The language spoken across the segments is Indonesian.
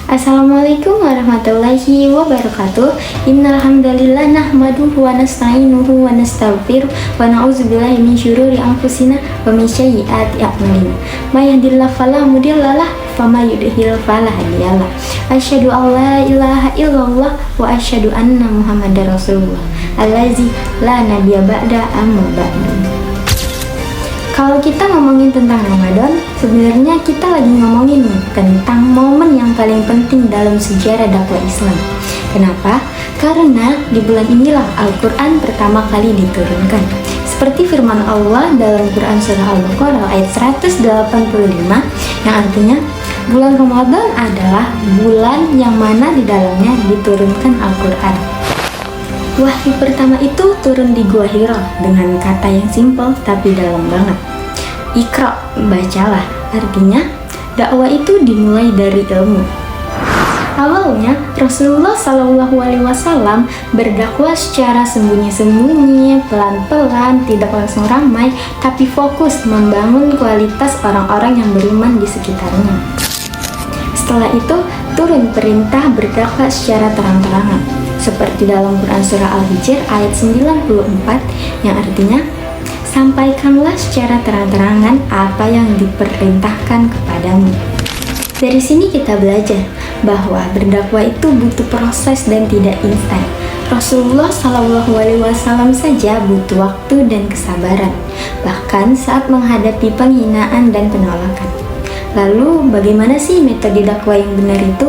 Assalamualaikum warahmatullahi wabarakatuh. Innal hamdalillah nahmaduhu wa nasta'inuhu wa nastaghfiruh wa na'udzubillahi min syururi anfusina wa min sayyiati a'malina. May yahdihillahu fala mudhillalah wa may yudhlil fala hadiyalah. Asyhadu an la ilaha illallah wa asyhadu anna Muhammadar Rasulullah. Allazi la nabiyya ba'da amma ba'du. Kalau kita ngomongin tentang Ramadan, sebenarnya kita lagi ngomongin tentang momen yang paling penting dalam sejarah dakwah Islam. Kenapa? Karena di bulan inilah Al-Quran pertama kali diturunkan. Seperti firman Allah dalam Quran Surah Al-Baqarah ayat 185, yang artinya bulan Ramadan adalah bulan yang mana di dalamnya diturunkan Al-Quran. Wahyu pertama itu turun di Gua Hira dengan kata yang simpel tapi dalam banget. Iqra, bacalah. Artinya, dakwah itu dimulai dari ilmu. Awalnya, Rasulullah SAW berdakwah secara sembunyi-sembunyi, pelan-pelan, tidak langsung ramai, tapi fokus membangun kualitas orang-orang yang beriman di sekitarnya. Setelah itu, turun perintah berdakwah secara terang-terangan, seperti dalam Quran Surah Al-Hijr ayat 94, yang artinya, sampaikanlah secara terang-terangan apa yang diperintahkan kepadamu. Dari sini kita belajar bahwa berdakwah itu butuh proses dan tidak instan. Rasulullah SAW saja butuh waktu dan kesabaran, bahkan saat menghadapi penghinaan dan penolakan. Lalu bagaimana sih metode dakwah yang benar itu?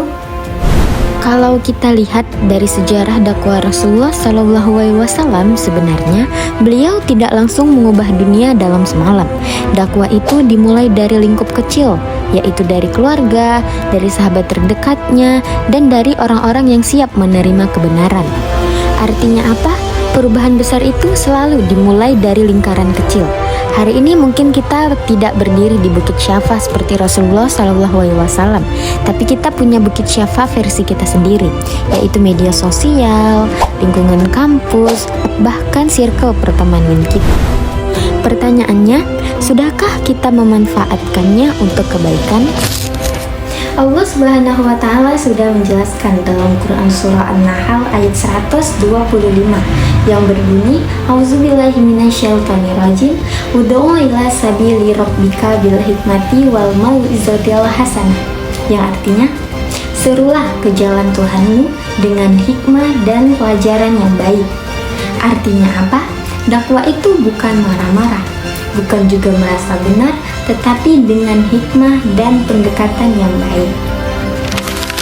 Kalau kita lihat dari sejarah dakwah Rasulullah SAW, sebenarnya beliau tidak langsung mengubah dunia dalam semalam. Dakwah itu dimulai dari lingkup kecil, yaitu dari keluarga, dari sahabat terdekatnya, dan dari orang-orang yang siap menerima kebenaran. Artinya apa? Perubahan besar itu selalu dimulai dari lingkaran kecil. Hari ini mungkin kita tidak berdiri di Bukit Syafa seperti Rasulullah SAW, tapi kita punya Bukit Syafa versi kita sendiri, yaitu media sosial, lingkungan kampus, bahkan circle pertemanan kita. Pertanyaannya, sudahkah kita memanfaatkannya untuk kebaikan? Allah Subhanahu wa Ta'ala sudah menjelaskan dalam Quran Surah An-Nahl ayat 125 yang berbunyi, Auzubillahi minasyaitonirrajim, ud'u ila sabili rabbika bil hikmati wal mau'izatil hasanah, yang artinya, serulah ke jalan Tuhanmu dengan hikmah dan pelajaran yang baik. Artinya apa? Dakwah itu bukan marah-marah, bukan juga merasa benar, tetapi dengan hikmah dan pendekatan yang baik.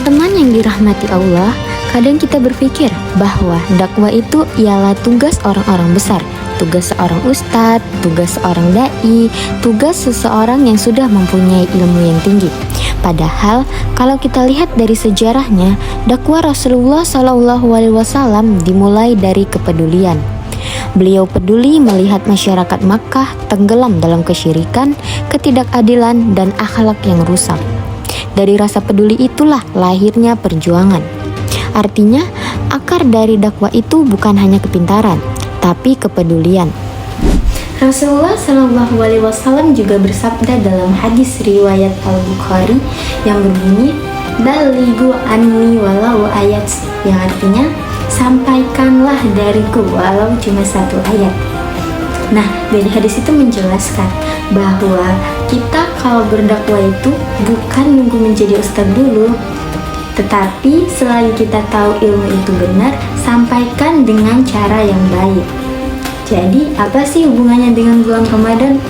Teman yang dirahmati Allah, kadang kita berpikir bahwa dakwah itu ialah tugas orang-orang besar, tugas seorang ustadz, tugas seorang dai, tugas seseorang yang sudah mempunyai ilmu yang tinggi. Padahal kalau kita lihat dari sejarahnya, dakwah Rasulullah SAW dimulai dari kepedulian. Beliau peduli melihat masyarakat Makkah tenggelam dalam kesyirikan, ketidakadilan, dan akhlak yang rusak. Dari rasa peduli itulah lahirnya perjuangan. Artinya, akar dari dakwah itu bukan hanya kepintaran, tapi kepedulian. Rasulullah SAW juga bersabda dalam hadis riwayat Al-Bukhari yang berbunyi, "Balighu anni walau ayat", yang artinya, sampaikanlah dariku walau cuma satu ayat. Nah, dari hadis itu menjelaskan bahwa kita kalau berdakwah itu bukan nunggu menjadi ustaz dulu, tetapi selagi kita tahu ilmu itu benar, sampaikan dengan cara yang baik. Jadi, apa sih hubungannya dengan bulan Ramadan?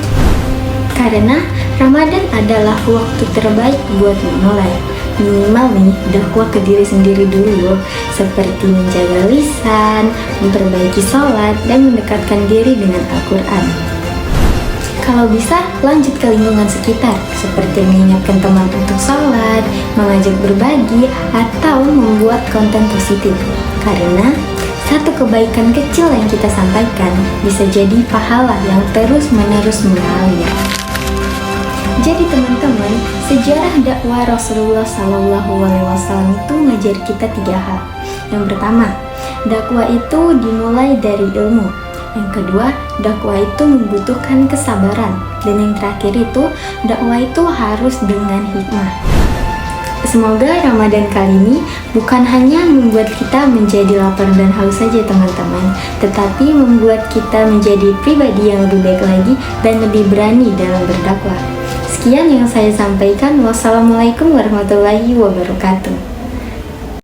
Karena Ramadan adalah waktu terbaik buat memulai. Minimal nih, dakwah ke diri sendiri dulu, seperti menjaga lisan, memperbaiki sholat, dan mendekatkan diri dengan Al-Quran. Kalau bisa, lanjut ke lingkungan sekitar, seperti mengingatkan teman untuk sholat, mengajak berbagi, atau membuat konten positif. Karena satu kebaikan kecil yang kita sampaikan bisa jadi pahala yang terus-menerus mengalir. Jadi teman-teman, sejarah dakwah Rasulullah SAW itu ngajar kita 3 hal. Yang pertama, dakwah itu dimulai dari ilmu. Yang kedua, dakwah itu membutuhkan kesabaran. Dan yang terakhir itu, dakwah itu harus dengan hikmah. Semoga Ramadan kali ini bukan hanya membuat kita menjadi lapar dan haus saja teman-teman, tetapi membuat kita menjadi pribadi yang lebih baik lagi dan lebih berani dalam berdakwah. Sekian yang saya sampaikan. Wassalamualaikum warahmatullahi wabarakatuh.